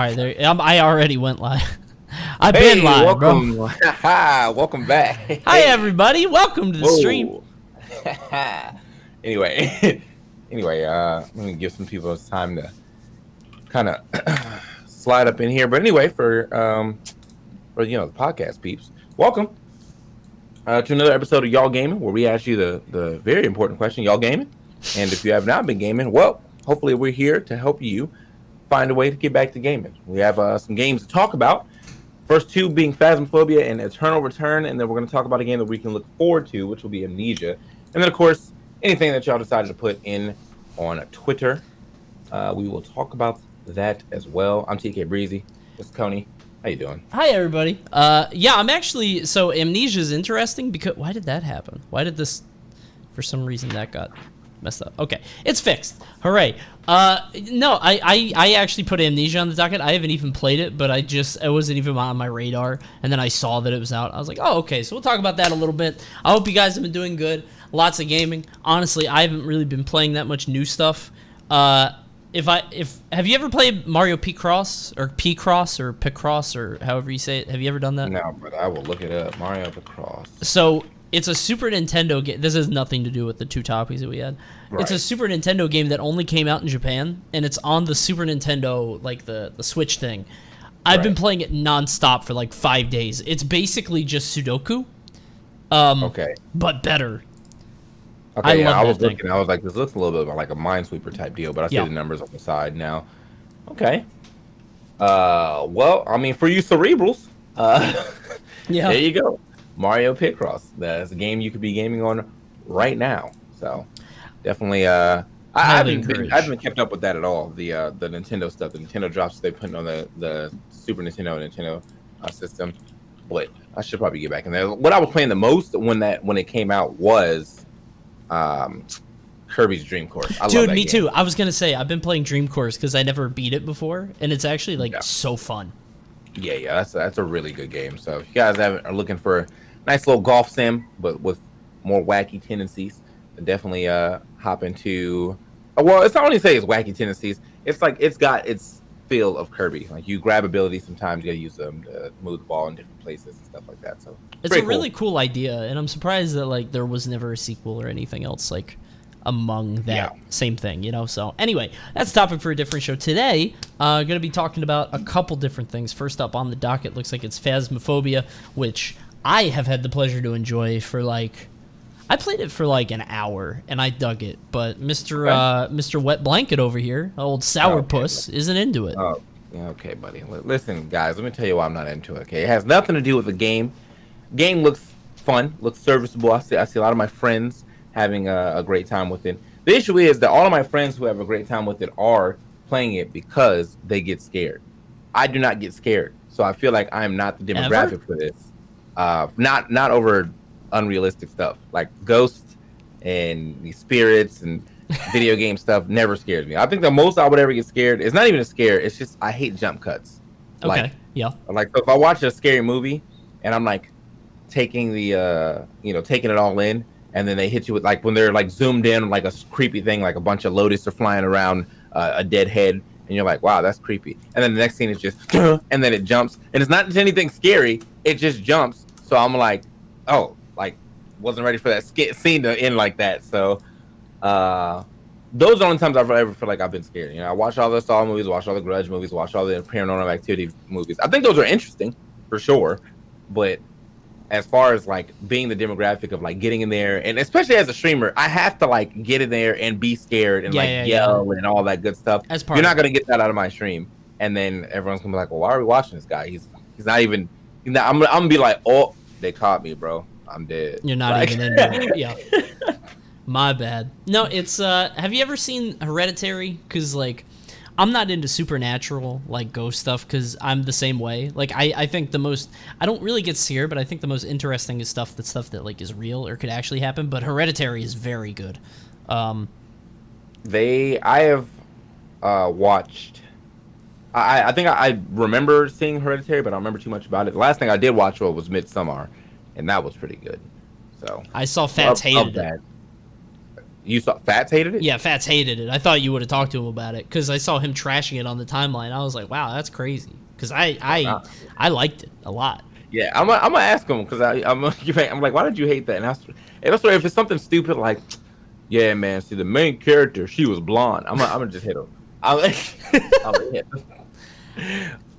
All right, there. I already went live. I've been live, welcome. bro. Welcome back. Hi, everybody. Welcome to the stream. Whoa. anyway, let me give some people time to kind of slide up in here. But anyway, for the podcast peeps, welcome to another episode of Y'all Gaming, where we ask you the very important question: Y'all gaming? And if you have not been gaming, well, hopefully we're here to help you find a way to get back to gaming. We have some games to talk about. First two being Phasmophobia and Eternal Return, and then we're going to talk about a game that we can look forward to, which will be Amnesia. And then, of course, anything that y'all decided to put in on Twitter, we will talk about that as well. I'm TKbreezy. This is Coney. How you doing? Hi, everybody. Yeah, I'm actually... So, Amnesia is interesting because... Why did that happen? Why did this... For some reason, that got messed up. Okay, it's fixed. Hooray. No, I actually put Amnesia on the docket. I haven't even played it, but it wasn't even on my radar. And then I saw that it was out. I was like, oh, okay, so we'll talk about that a little bit. I hope you guys have been doing good. Lots of gaming. Honestly, I haven't really been playing that much new stuff. Have you ever played Mario Picross or Picross or however you say it? Have you ever done that? No, but I will look it up. Mario Picross. So it's a Super Nintendo game. This has nothing to do with the two topics that we had. Right. It's a Super Nintendo game that only came out in Japan, and it's on the Super Nintendo, like the Switch thing. I've been playing it nonstop for like 5 days. It's basically just Sudoku, Okay. but better. Okay, I was looking. I was like, this looks a little bit like a Minesweeper type deal, but I see Yeah. the numbers on the side now. Okay. Well, I mean, for you cerebrals, Yeah. there you go. Mario Picross. That's a game you could be gaming on right now. So definitely, I haven't kept up with that at all. The Nintendo stuff, the Nintendo drops they put on the Super Nintendo and Nintendo system. But I should probably get back in there. What I was playing the most when it came out was Kirby's Dream Course. Dude, me too. I was gonna say I've been playing Dream Course because I never beat it before, and it's actually so fun. Yeah, that's a really good game. So if you guys are looking for a nice little golf sim, but with more wacky tendencies, then definitely hop into. Well, it's not only say it's wacky tendencies. It's like it's got its feel of Kirby. Like you grab abilities, sometimes you gotta use them to move the ball in different places and stuff like that. So it's a really cool idea, and I'm surprised that there was never a sequel or anything else among that same thing, So anyway, that's a topic for a different show. Today, going to be talking about a couple different things. First up on the docket, looks like it's Phasmophobia, which I have had the pleasure to enjoy for I played it for an hour, and I dug it. But Mr. Wet Blanket over here, old sourpuss, isn't into it. Oh, okay, buddy. Listen, guys, let me tell you why I'm not into it. Okay, it has nothing to do with the game. Game looks fun, looks serviceable. I see a lot of my friends having a great time with it. The issue is that all of my friends who have a great time with it are playing it because they get scared. I do not get scared, so I feel like I am not the demographic for this. Not over unrealistic stuff like ghosts and the spirits and video game stuff never scares me. I think the most I would ever get scared is not even a scare. It's just I hate jump cuts. Okay. Yeah. Like so if I watch a scary movie and I'm taking the taking it all in. And then they hit you with when they're zoomed in a creepy thing, like a bunch of lotuses are flying around a dead head, and you're like, wow, that's creepy. And then the next scene is just, and then it jumps, and it's not just anything scary, it just jumps. So I'm like, oh, wasn't ready for that scene to end like that. So those are the only times I've ever feel like I've been scared. I watch all the Saw movies, watch all the Grudge movies, watch all the Paranormal Activity movies. I think those are interesting for sure, but as far as being the demographic of getting in there, and especially as a streamer, I have to get in there and be scared and yell and all that good stuff. You're not gonna get that out of my stream, and then everyone's gonna be like, "Well, why are we watching this guy? He's not even." I'm gonna be like, "Oh, they caught me, bro. I'm dead." You're not even in there. Yeah. My bad. No, it's have you ever seen Hereditary? Because I'm not into supernatural ghost stuff because I'm the same way. I think I don't really get scared, but I think the most interesting is stuff that is real or could actually happen. But Hereditary is very good. I have watched. I think I remember seeing Hereditary, but I don't remember too much about it. The last thing I did watch was Midsommar, and that was pretty good. So I saw fans hated it. You saw Fats hated it? Yeah, Fats hated it. I thought you would have talked to him about it because I saw him trashing it on the timeline. I was like, wow, that's crazy. Because I liked it a lot. Yeah, I'm gonna ask him because I'm like, why did you hate that? And I swear, if it's something stupid like, yeah, man, see the main character, she was blonde. I'm gonna just hit him. I'll hit him.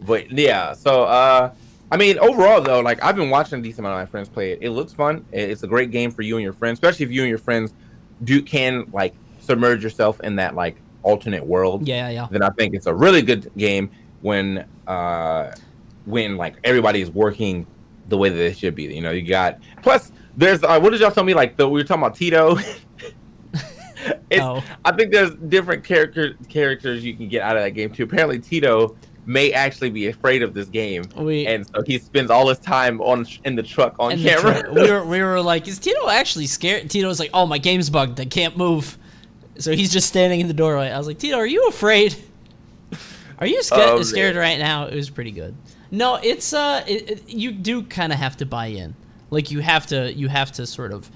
But yeah, so I mean, overall though, like I've been watching a decent amount of my friends play it. It looks fun. It's a great game for you and your friends, especially if you and your friends can like submerge yourself in that like alternate world. Yeah. Then I think it's a really good game when like everybody is working the way that they should be. You know, you got plus there's what did y'all tell me like we were talking about Tito. I think there's different characters you can get out of that game too. Apparently Tito may actually be afraid of this game, and so he spends all his time in the truck on camera. We were like, is Tito actually scared? Tito's like, oh, my game's bugged, I can't move. So he's just standing in the doorway. I was like, Tito, are you afraid? Are you scared right now? It was pretty good. No, it's you do kind of have to buy in. Like you have to sort of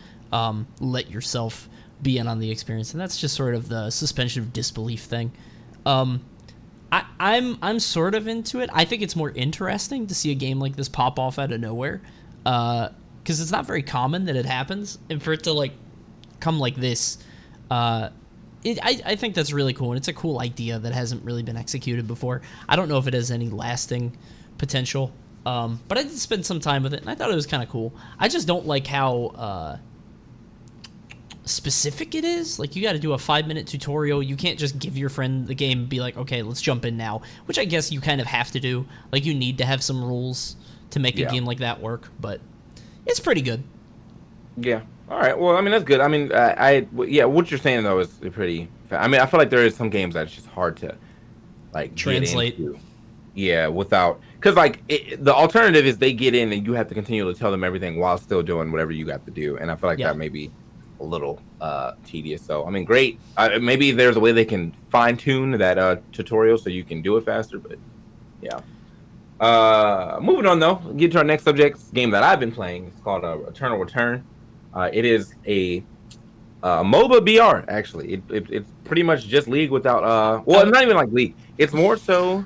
let yourself be in on the experience, and that's just sort of the suspension of disbelief thing. I'm sort of into it. I think it's more interesting to see a game like this pop off out of nowhere, because it's not very common that it happens, and for it to like come like this, I think that's really cool, and it's a cool idea that hasn't really been executed before. I don't know if it has any lasting potential, but I did spend some time with it, and I thought it was kind of cool. I just don't like how specific it is. Like you got to do a 5-minute tutorial. You can't just give your friend the game and be like, okay, let's jump in now, which I guess you kind of have to do. Like you need to have some rules to make a game like that work, but it's pretty good. Yeah. All right. Well, I mean, that's good. I mean, what you're saying though is pretty. I mean, I feel like there is some games that's just hard to like translate. Get into. Yeah, without because like the alternative is they get in and you have to continue to tell them everything while still doing whatever you got to do, and I feel like that may be a little tedious. So I mean, great. Maybe there's a way they can fine tune that tutorial so you can do it faster. But yeah. Moving on though, get to our next subject. Game that I've been playing. It's called Eternal Return. It is a MOBA BR actually. It's pretty much just League without well, it's not even like League. It's more so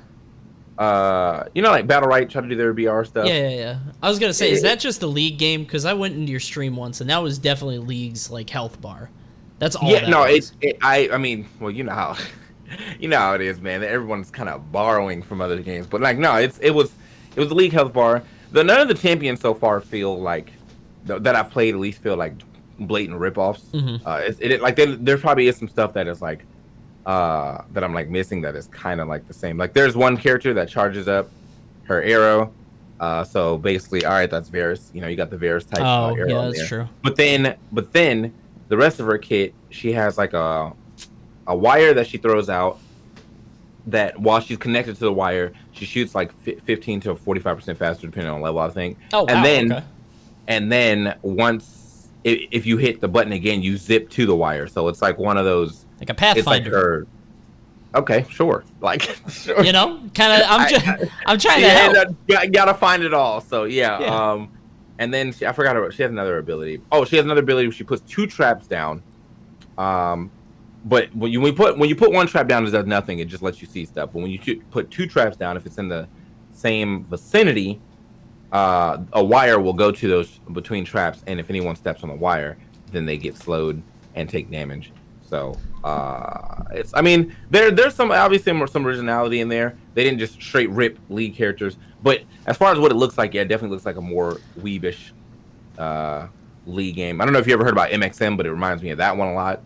like Battle Right try to do their BR stuff. Yeah. I was gonna say, is that just the League game? Because I went into your stream once, and that was definitely League's like health bar. That's all. Yeah, no, I mean, well, you know how it is, man. Everyone's kind of borrowing from other games, but like, no, it was the League health bar. None of the champions so far feel like that I've played at least feel like blatant ripoffs. Mm-hmm. There probably is some stuff that is like. That I'm like missing that is kind of like the same. Like there's one character that charges up her arrow. So basically, all right, that's Varus. You know, you got the Varus type arrow. Yeah, that's true. But then the rest of her kit, she has like a wire that she throws out. That while she's connected to the wire, she shoots like 15 to 45% faster, depending on level, I think. Oh, wow. And then once if you hit the button again, you zip to the wire. So it's like one of those. Like a Pathfinder. Okay, sure. Like, sure. You know, kind of. I'm trying to help. Gotta find it all. So yeah. And then I forgot her. She has another ability. Oh, she has another ability where she puts 2 traps down. But when you put one trap down, it does nothing. It just lets you see stuff. But when you put 2 traps down, if it's in the same vicinity, a wire will go to those between traps, and if anyone steps on the wire, then they get slowed and take damage. So there's some obviously some originality in there. They didn't just straight rip League characters, but as far as what it looks like, yeah, it definitely looks like a more weebish League game. I don't know if you ever heard about MXM, but it reminds me of that one a lot.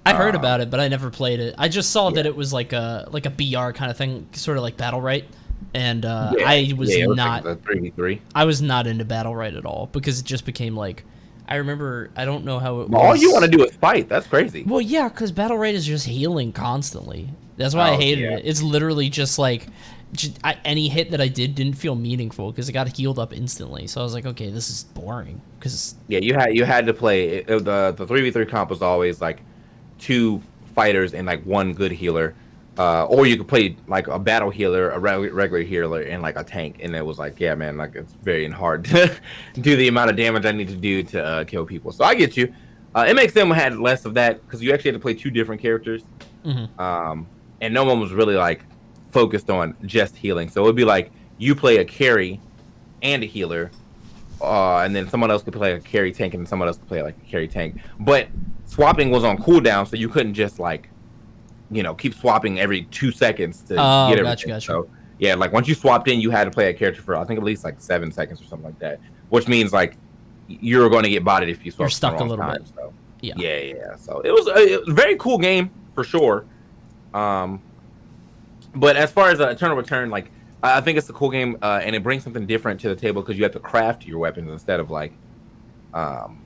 I heard about it, but I never played it. I just saw that it was like a BR kind of thing, sort of like Battle Right, and I was not like 3v3. I was not into Battle Right at all because it just became like. I remember, I don't know how it was. All you want to do is fight. That's crazy. Well, yeah, because Battle Right is just healing constantly. That's why I hated it. It's literally just like, any hit that I didn't feel meaningful because it got healed up instantly. So I was like, okay, this is boring. Yeah, you had to play. The 3v3 comp was always like 2 fighters and like 1 good healer. Or you could play like a battle healer, a regular healer, and like a tank, and it was like, yeah, man, like it's very hard to do the amount of damage I need to do to kill people. So I get you. MXM had less of that because you actually had to play two different characters. And no one was really like focused on just healing. So it would be like you play a carry and a healer, and then someone else could play a carry tank, and someone else could play like a carry tank. But swapping was on cooldown, so you couldn't just like, keep swapping every 2 seconds to get everything. Gotcha. So yeah, like once you swapped in, you had to play a character for I think at least like 7 seconds or something like that, which means like you're going to get botted if you swap. You're stuck a little bit. So Yeah. So it was a very cool game for sure. But as far as Eternal Return, like I think it's a cool game, and it brings something different to the table because you have to craft your weapons instead of like, well,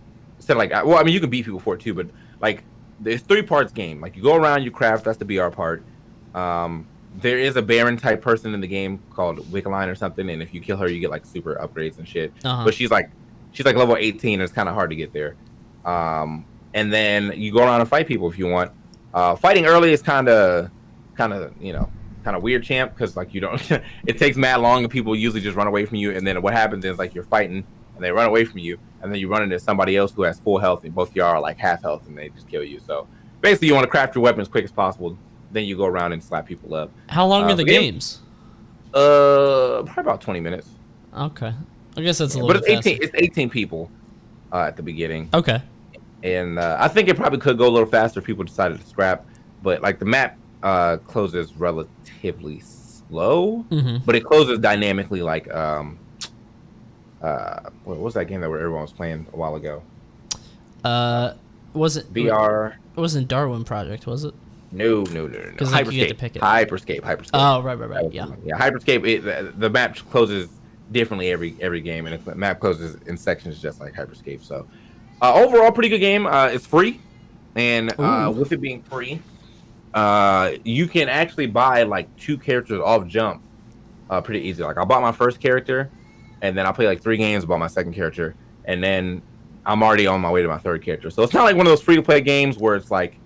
I mean you can beat people for it too, but like there's 3 parts game. Like you go around, you craft. That's the BR part. There is a Baron type person in the game called Wickeline or something, and if you kill her, you get like super upgrades and shit. But she's like level 18, and it's kind of hard to get there. And then you go around and fight people if you want. Fighting early is kind of weird, champ, because like you don't it takes mad long and people usually just run away from you, and then what happens is like you're fighting and they run away from you, and then you run into somebody else who has full health and both of y'all are like half health and they just kill you. So basically you want to craft your weapon as quick as possible, then you go around and slap people up. How long are the games? Probably about 20 minutes. Okay, I guess that's a little but it's 18 people at the beginning. Okay. And I think it probably could go a little faster if people decided to scrap, but like the map closes relatively slow, but it closes dynamically. Like what was that game that everyone was playing a while ago? Was it VR? It wasn't Darwin Project, was it? No. Because like, you get to pick it. Hyperscape. Oh, right. Yeah. Hyperscape. The map closes differently every game, and the map closes in sections just like Hyperscape. So overall, pretty good game. It's free, and with it being free, you can actually buy like 2 characters off jump pretty easy. Like I bought my first character, and then I play like 3 games, bought my second character, and then I'm already on my way to my third character. So it's not like one of those free to play games where it's like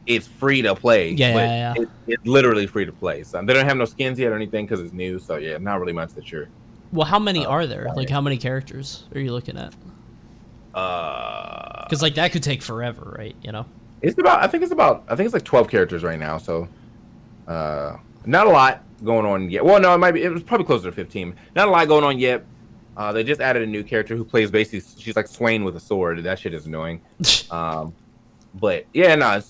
it's free to play. Yeah. It's literally free to play. So they don't have no skins yet or anything because it's new. So yeah, not really much that you're. Well, how many are there? Like how many characters are you looking at? Because like that could take forever, right? It's about I think it's like 12 characters right now, so not a lot going on yet. Well, no, it was probably closer to 15. Not a lot going on yet. They just added a new character who plays basically she's like Swain with a sword. That shit is annoying. But yeah, no,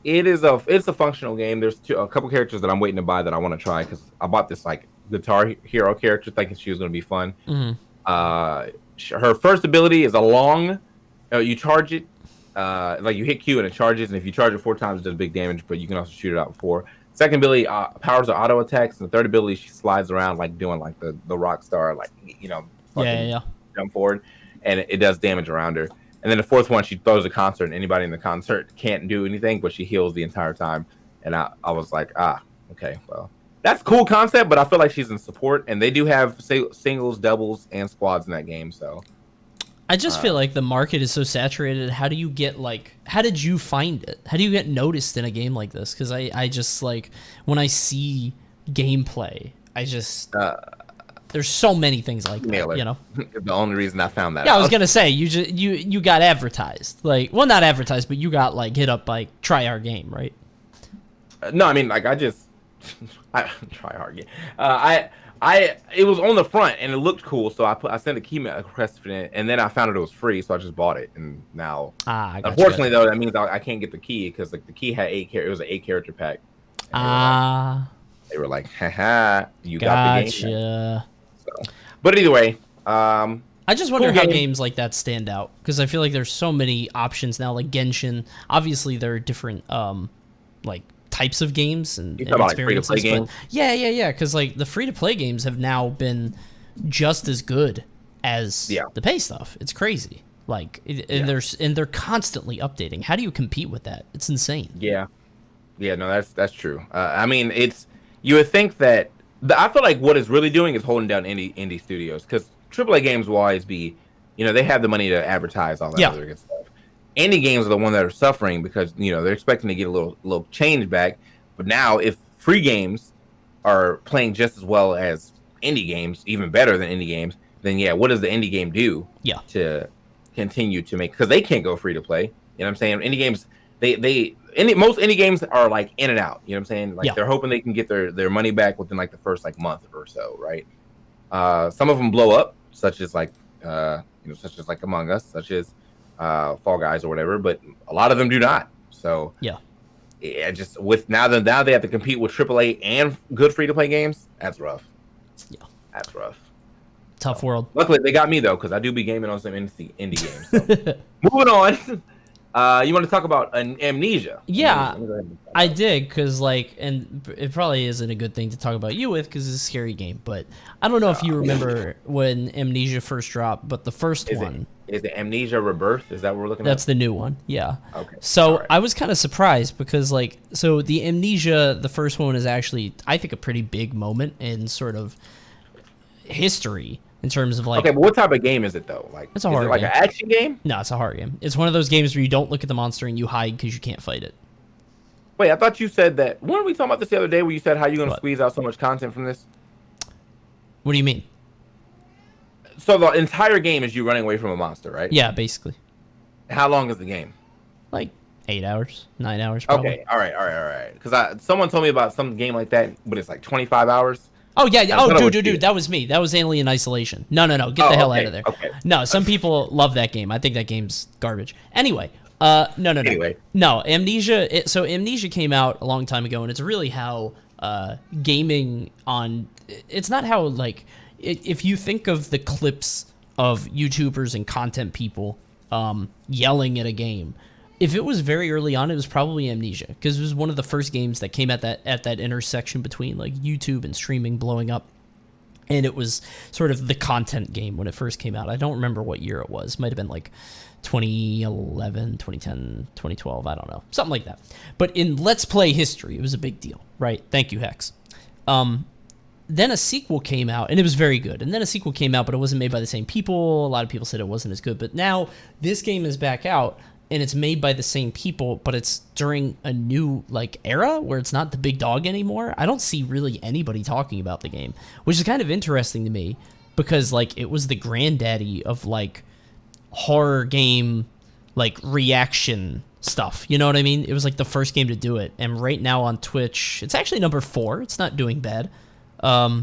it's a functional game. There's a couple characters that I'm waiting to buy that I want to try because I bought this like Guitar Hero character thinking she was going to be fun. Her first ability is a long. You charge it. Like you hit Q and it charges, and if you charge it 4 times, it does big damage. But you can also shoot it out 4. Second ability powers the auto attacks, and the third ability she slides around like doing like the rock star, like jump forward, and it does damage around her. And then the fourth one, she throws a concert, and anybody in the concert can't do anything, but she heals the entire time. And I was like, okay, well, that's a cool concept, but I feel like she's in support, and they do have singles, doubles, and squads in that game, so. I just feel like the market is so saturated. How do you get how did you find it? How do you get noticed in a game like this? Because I just like when I see gameplay, I just there's so many things like that, The only reason I found that. Yeah, I was gonna say you got advertised, like, well, not advertised, but you got like hit up by Try Our Game, right? No, I mean like I Try Our Game. It was on the front and it looked cool, so I sent a key request for it, and then I found it was free, so I just bought it, and now unfortunately though that means I can't get the key because like the key had it was an 8 character pack. They were like, haha, you got the game. So, but either way, I just wonder how games like that stand out, because I feel like there's so many options now, like Genshin. Obviously, there are different like types of games and experiences. Like games? Yeah. Because like the free to play games have now been just as good as the pay stuff. It's crazy. Like, and they're constantly updating. How do you compete with that? It's insane. Yeah. No, that's true. I mean, you would think that I feel like what it's really doing is holding down indie studios, because AAA games will always be, they have the money to advertise all that other good stuff. Indie games are the ones that are suffering because they're expecting to get a little change back. But now, if free games are playing just as well as indie games, even better than indie games, then what does the indie game do? To continue to make, because they can't go free to play. You know what I'm saying? Indie games, most indie games are like in and out. You know what I'm saying? Like they're hoping they can get their money back within like the first like month or so, right? Some of them blow up, such as like Among Us, such as Fall Guys or whatever, but a lot of them do not. So just with now they have to compete with AAA and good free to play games. That's rough. Yeah, that's rough. Tough world. Luckily, they got me though, because I do be gaming on some indie games. So. Moving on, you want to talk about Amnesia? Yeah, I did, because and it probably isn't a good thing to talk about you with, because it's a scary game. But I don't know if you remember when Amnesia first dropped, but the first one is it Amnesia Rebirth? Is that what we're looking at? That's the new one. Yeah. Okay. So I was kind of surprised because so the Amnesia, the first one, is actually, I think, a pretty big moment in sort of history. In terms of okay, but what type of game is it though? Like, it's a horror game. An action game? No, it's a horror game. It's one of those games where you don't look at the monster and you hide because you can't fight it. Wait, I thought you said that. Weren't we talking about this the other day? Where you said how you're going to squeeze out so much content from this? What do you mean? So the entire game is you running away from a monster, right? Yeah, basically. How long is the game? Like 8 hours, 9 hours. Probably. Okay, all right. Because someone told me about some game like that, but it's like 25 hours. Oh, yeah. Oh, dude. That was me. That was Alien Isolation. No. Get the hell out of there. Okay. No, some people love that game. I think that game's garbage. Anyway. No. Anyway. No, Amnesia. So Amnesia came out a long time ago, and it's really how gaming on... It's not how, if you think of the clips of YouTubers and content people yelling at a game... If it was very early on, it was probably Amnesia, because it was one of the first games that came at that intersection between YouTube and streaming blowing up, and it was sort of the content game when it first came out. I don't remember what year it was. Might have been 2011, 2010, 2012. I don't know, something like that. But in Let's Play history, it was a big deal, right? Thank you, Hex. Then a sequel came out, and it was very good. And then a sequel came out, but it wasn't made by the same people. A lot of people said it wasn't as good. But now this game is back out. And it's made by the same people, but it's during a new era where it's not the big dog anymore. I don't see really anybody talking about the game, which is kind of interesting to me because it was the granddaddy of horror game reaction stuff. You know what I mean? It was the first game to do it. And right now on Twitch, it's actually number 4. It's not doing bad. Yeah,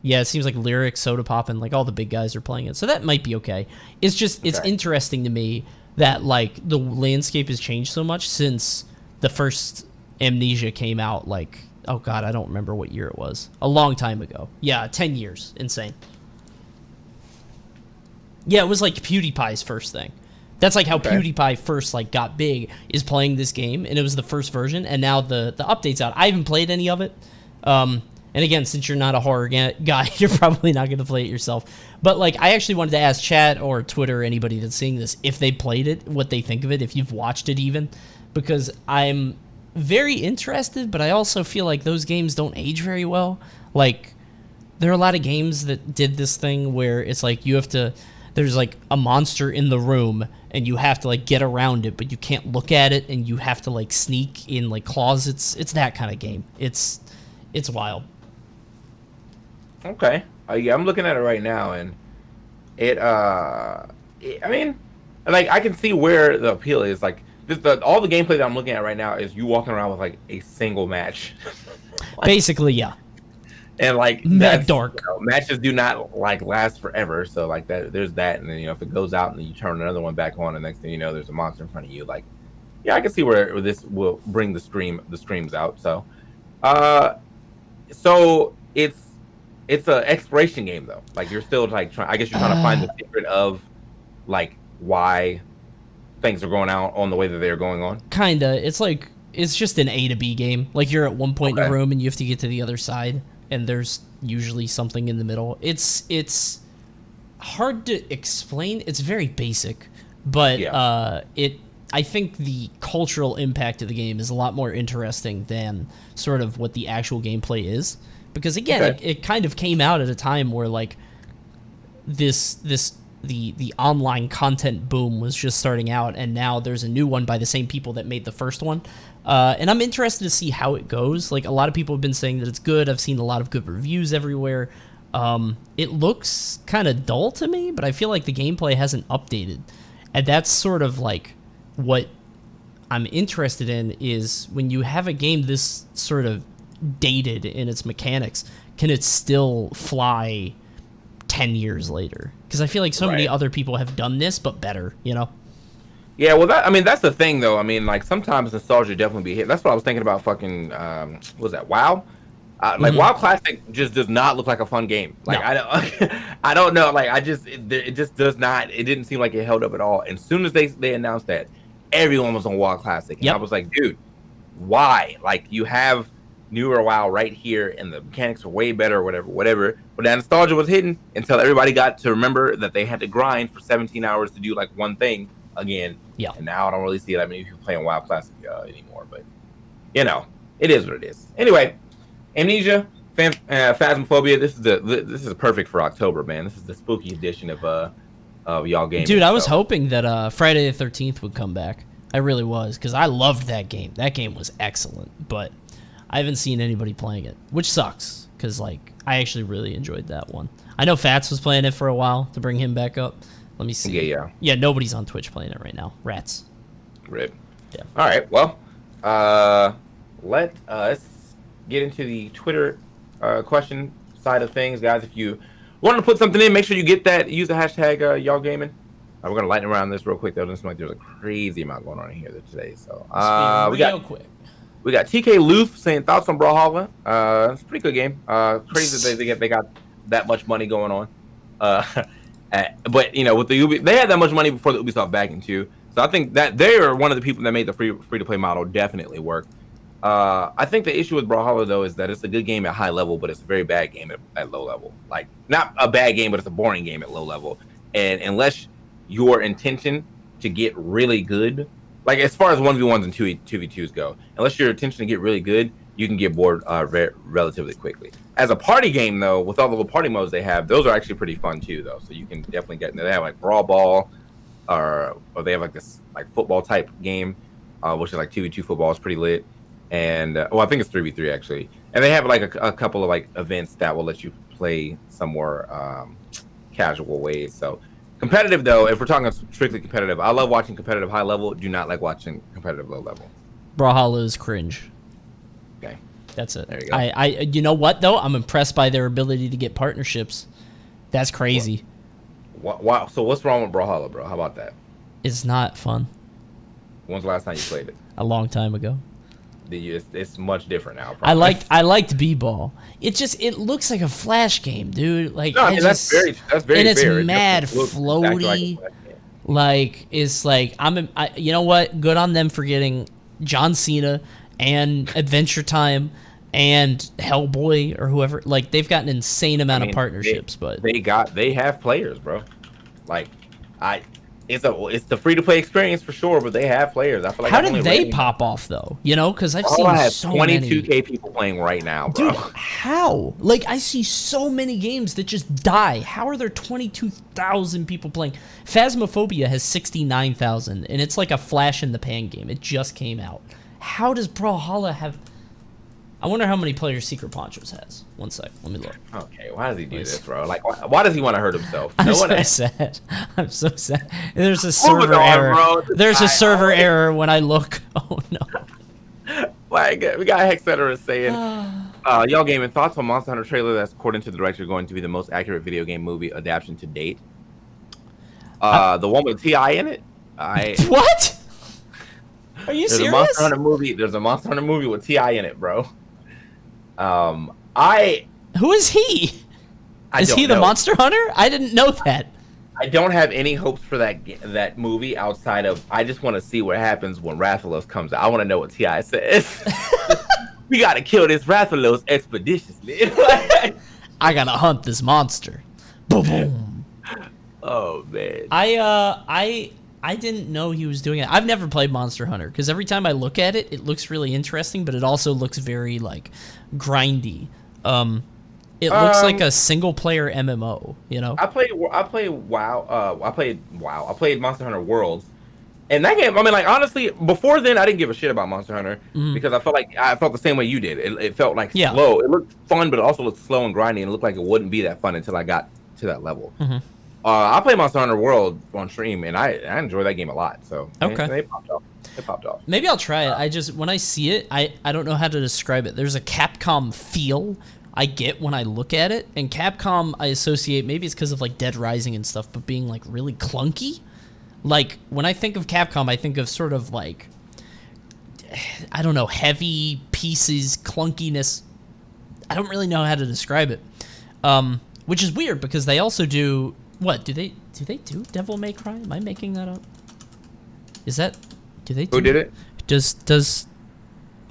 it seems like Lyric, Soda Pop, and all the big guys are playing it. So that might be okay. It's just it's interesting to me that the landscape has changed so much since the first Amnesia came out. Oh god, I don't remember what year it was. A long time ago. Yeah, 10 years. Insane. Yeah, it was PewDiePie's first thing. That's how PewDiePie first got big, is playing this game, and it was the first version, and now the update's out. I haven't played any of it. And again, since you're not a horror guy, you're probably not going to play it yourself. But I actually wanted to ask chat or Twitter, or anybody that's seeing this, if they played it, what they think of it, if you've watched it even. Because I'm very interested, but I also feel like those games don't age very well. There are a lot of games that did this thing where it's you have to... There's a monster in the room, and you have to get around it, but you can't look at it, and you have to sneak in closets. It's that kind of game. It's wild. Okay. Yeah, I'm looking at it right now, and I mean, I can see where the appeal is. All the gameplay that I'm looking at right now is you walking around with a single match. Basically, yeah. And mad dark. Matches do not last forever. So that, there's that, and then if it goes out and then you turn another one back on, the next thing you know, there's a monster in front of you. Yeah, I can see where this will bring the streams out. So, so it's an exploration game though. You're still trying. I guess you're trying to find the secret of why things are going out on the way that they're going on. Kinda. It's just an A to B game. You're at one point in a room and you have to get to the other side, and there's usually something in the middle. It's hard to explain. It's very basic, but I think the cultural impact of the game is a lot more interesting than sort of what the actual gameplay is. Because again, it kind of came out at a time where the online content boom was just starting out, and now there's a new one by the same people that made the first one. And I'm interested to see how it goes. A lot of people have been saying that it's good. I've seen a lot of good reviews everywhere. It looks kind of dull to me, but I feel like the gameplay hasn't updated. And that's sort of like what I'm interested in, is when you have a game this sort of dated in its mechanics, can it still fly 10 years later? Because I feel like so many other people have done this, but better, you know? Yeah, well, that's the thing, though. I mean, like, sometimes nostalgia definitely be hit. That's what I was thinking about fucking, what was that, WoW? Like, WoW Classic just does not look like a fun game. Like, No. I don't, I don't know. Like, it just does not. It didn't seem like it held up at all. And as soon as they announced that, everyone was on WoW Classic, and I was like, dude, why? Like, you have newer WoW right here, and the mechanics are way better, or whatever. But that nostalgia was hidden until everybody got to remember that they had to grind for 17 hours to do like one thing again. Yeah. And now I don't really see that many people playing WoW Classic anymore. But you know, it is what it is. Anyway. Amnesia, Phasmophobia. This is perfect for October, man. This is the spooky edition of y'all gaming. Dude, I was hoping that Friday the 13th would come back. I really was, because I loved that game. That game was excellent, but I haven't seen anybody playing it, which sucks, because like I actually really enjoyed that one. I know Fats was playing it for a while to bring him back up. Let me see. Yeah. Nobody's on Twitch playing it right now. Rats. Rip. Yeah. All right. Well, let us get into the Twitter question side of things, guys. If you want to put something in, make sure you get that. Use the hashtag y'all gaming. We're gonna lighten around this real quick though. Doesn't seem like there's a crazy amount going on in here today. So we got TK Luth saying thoughts on Brawlhalla. It's a pretty good game. Crazy that they got that much money going on. But you know, with the they had that much money before the Ubisoft backing too. So I think that they are one of the people that made the free to play model definitely work. I think the issue with Brawlhalla though is that it's a good game at high level, but it's a very bad game at low level. Like, not a bad game, but it's a boring game at low level. And unless your intention to get really good, like as far as 1v1s and 2v2s go, unless your intention to get really good, you can get bored relatively quickly. As a party game though, with all the little party modes they have, those are actually pretty fun too though. So you can definitely get. They have like Brawl Ball, or they have like this like football type game, which is like 2v2 football. It's pretty lit. And well, I think it's 3v3 actually, and they have like a couple of like events that will let you play some more casual ways. So competitive though, if we're talking strictly competitive, I love watching competitive high level. Do not like watching competitive low level. Brawlhalla is cringe. Okay, that's it. There you go. I you know what though? I'm impressed by their ability to get partnerships. That's crazy. Wow. So what's wrong with Brawlhalla, bro? How about that? It's not fun. When's the last time you played it? A long time ago. It's much different now. Probably. I liked B-ball. It looks like a Flash game, dude. Like, no, I mean, that's very and it's fair. Mad floaty. Like, it's like you know what? Good on them for getting John Cena and Adventure Time and Hellboy or whoever. Like, they've got an insane amount of partnerships, but they have players, bro. Like, it's the free to play experience for sure, but they have players. I feel like how did they pop off though? You know, because I've seen so 22K people playing right now, bro. Dude, how? Like, I see so many games that just die. How are there 22,000 people playing? Phasmophobia has 69,000, and it's like a flash in the pan game. It just came out. How does Brawlhalla have? I wonder how many players Secret Ponchos has. One sec, let me look. Okay, why does he do this, bro? Like, why does he want to hurt himself? I'm so sad. I'm so sad. There's a server error. There's a server error when I look. Oh no. Like, we got Hexeter saying, y'all gaming thoughts on Monster Hunter trailer that's according to the director going to be the most accurate video game movie adaptation to date. The one with T.I. in it. What? Are you serious? There's a Monster Hunter movie with T.I. in it, bro. Who is he? Is he the Monster Hunter? I didn't know that. I don't have any hopes for that movie outside of I just want to see what happens when Rathalos comes out. I want to know what T.I. says. We gotta kill this Rathalos expeditiously. I gotta hunt this monster. Boom boom. Oh man. I didn't know he was doing it. I've never played Monster Hunter because every time I look at it, it looks really interesting, but it also looks very like grindy. It looks like a single player MMO, you know? I played WoW. I played Monster Hunter Worlds, And that game, I mean, like honestly, before then, I didn't give a shit about Monster Hunter Mhm. because I felt the same way you did. It felt like Yeah. slow. It looked fun, but it also looked slow and grindy, and it looked like it wouldn't be that fun until I got to that level. Mhm. I play Monster Hunter World on stream, and I enjoy that game a lot. So Okay. they popped off. They popped off. Maybe I'll try it. I just when I see it, I don't know how to describe it. There's a Capcom feel I get when I look at it, and Capcom I associate, maybe it's because of like Dead Rising and stuff, but being like really clunky. Like when I think of Capcom, I think of sort of like, I don't know, heavy pieces, clunkiness. I don't really know how to describe it, which is weird because they also do what? Do they do Devil May Cry? Am I making that up? Is that? Do they? Who did it? Does?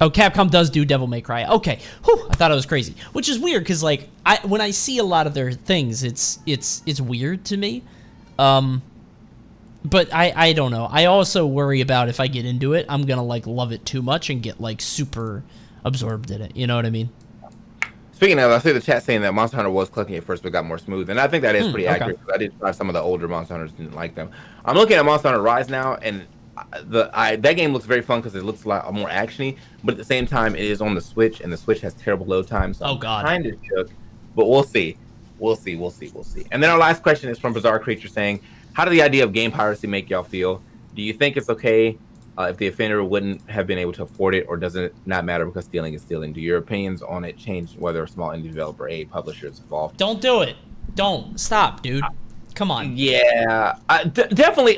Oh, Capcom does do Devil May Cry. Okay, whew, I thought I was crazy, which is weird because like when I see a lot of their things, it's weird to me. But I don't know. I also worry about if I get into it, I'm gonna like love it too much and get like super absorbed in it. You know what I mean? Speaking of, I see the chat saying that Monster Hunter was clunky at first, but got more smooth, and I think that is pretty okay. accurate. I did try some of the older Monster Hunters, didn't like them. I'm looking at Monster Hunter Rise now, and that game looks very fun because it looks a lot more actiony, but at the same time, it is on the Switch, and the Switch has terrible load times. So Oh God. Kind of shook, but we'll see. We'll see. And then our last question is from Bizarre Creature saying, "How did the idea of game piracy make y'all feel? Do you think it's okay if the offender wouldn't have been able to afford it, or does it not matter because stealing is stealing? Do your opinions on it change whether a small indie developer, a publisher is involved?" Don't do it. Don't stop, dude. Come on. Yeah, definitely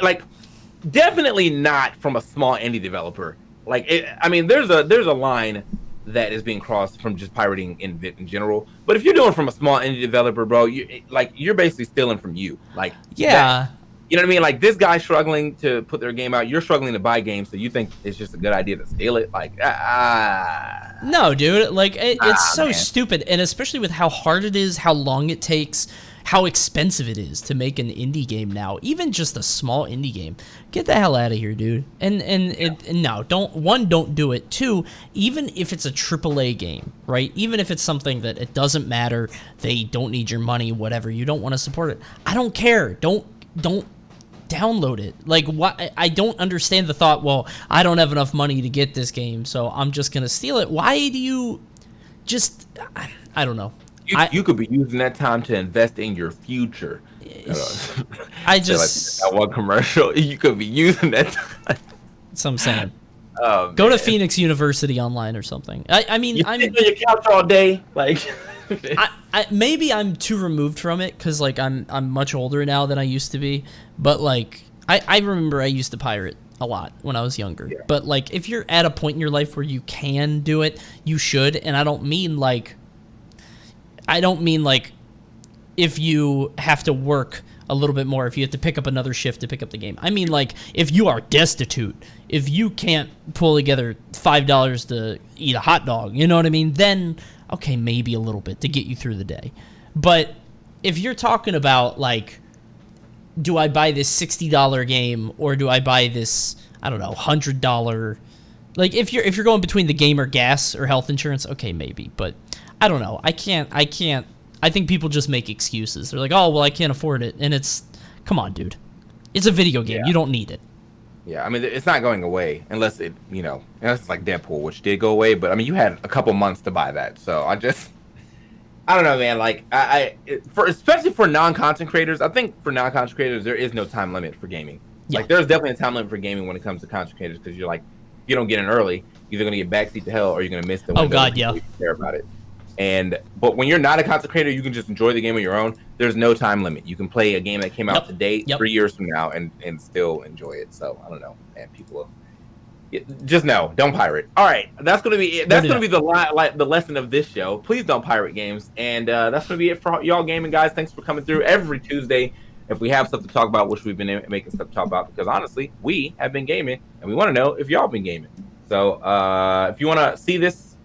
not from a small indie developer. I mean, there's a line that is being crossed from just pirating in general. But if you're doing from a small indie developer, bro, you're basically stealing from you. Yeah. You know what I mean? Like this guy struggling to put their game out, you're struggling to buy games, so you think it's just a good idea to steal it? No, dude. Like it's so man. stupid, and especially with how hard it is, how long it takes, how expensive it is to make an indie game now. Even just a small indie game. Get the hell out of here, dude. And no, don't do it. Two, even if it's a AAA game, right? Even if it's something that it doesn't matter, they don't need your money, whatever. You don't want to support it. I don't care. Don't download it. Like, what? I don't understand the thought, well, I don't have enough money to get this game, so I'm just gonna steal it. Why do you just, I don't know. You could be using that time to invest in your future. I just that one commercial, you could be using that time. That's what I'm saying. Go to Phoenix University Online or something. I mean, I'm on your couch all day, like. Maybe I'm too removed from it because like I'm much older now than I used to be. But like I remember I used to pirate a lot when I was younger. Yeah. But like if you're at a point in your life where you can do it, you should. And I don't mean like if you have to work a little bit more, if you have to pick up another shift to pick up the game. I mean like if you are destitute, if you can't pull together $5 to eat a hot dog, you know what I mean? Then okay, maybe a little bit to get you through the day. But if you're talking about like, do I buy this $60 game or do I buy this, I don't know, $100? Like if you're going between the game or gas or health insurance, okay, maybe. But I don't know. I can't. I think people just make excuses. They're like, oh, well, I can't afford it. And it's, come on, dude. It's a video game. Yeah. You don't need it. Yeah, I mean, it's not going away unless unless it's like Deadpool, which did go away. But I mean, you had a couple months to buy that, so I don't know, man. Like, especially for non-content creators, I think for non-content creators, there is no time limit for gaming. Yeah. Like, there's definitely a time limit for gaming when it comes to content creators because you're like, if you don't get in early, you're either gonna get backseat to hell or you're gonna miss the window. Oh God, yeah. You care about it. But when you're not a content creator, you can just enjoy the game on your own. There's no time limit. You can play a game that came out today, 3 years from now, and still enjoy it. So I don't know, man. People, just no, don't pirate. All right, that's gonna be it. That's gonna be the lesson of this show. Please don't pirate games, and that's gonna be it for y'all gaming guys. Thanks for coming through every Tuesday. If we have stuff to talk about, which we've been making stuff to talk about, because honestly, we have been gaming, and we want to know if y'all been gaming. So if you want to see this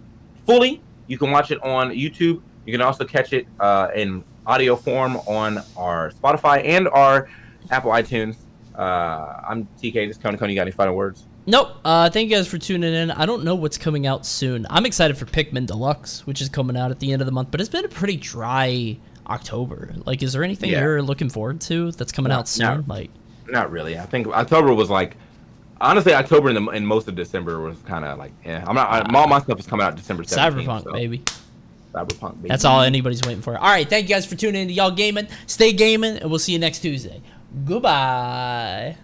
fully, you can watch it on YouTube. You can also catch it in audio form on our Spotify and our Apple iTunes. I'm TK. This is Coney. You got any final words? Nope. Thank you guys for tuning in. I don't know what's coming out soon. I'm excited for Pikmin Deluxe, which is coming out at the end of the month, but it's been a pretty dry October. Like, is there anything you're looking forward to that's coming out soon? Not really. I think October was like Honestly, October and most of December was kind of like, yeah. All my stuff is coming out December 17th. Cyberpunk, So. baby. Cyberpunk, baby. That's all anybody's waiting for. All right, thank you guys for tuning in to Y'all Gaming. Stay gaming, and we'll see you next Tuesday. Goodbye.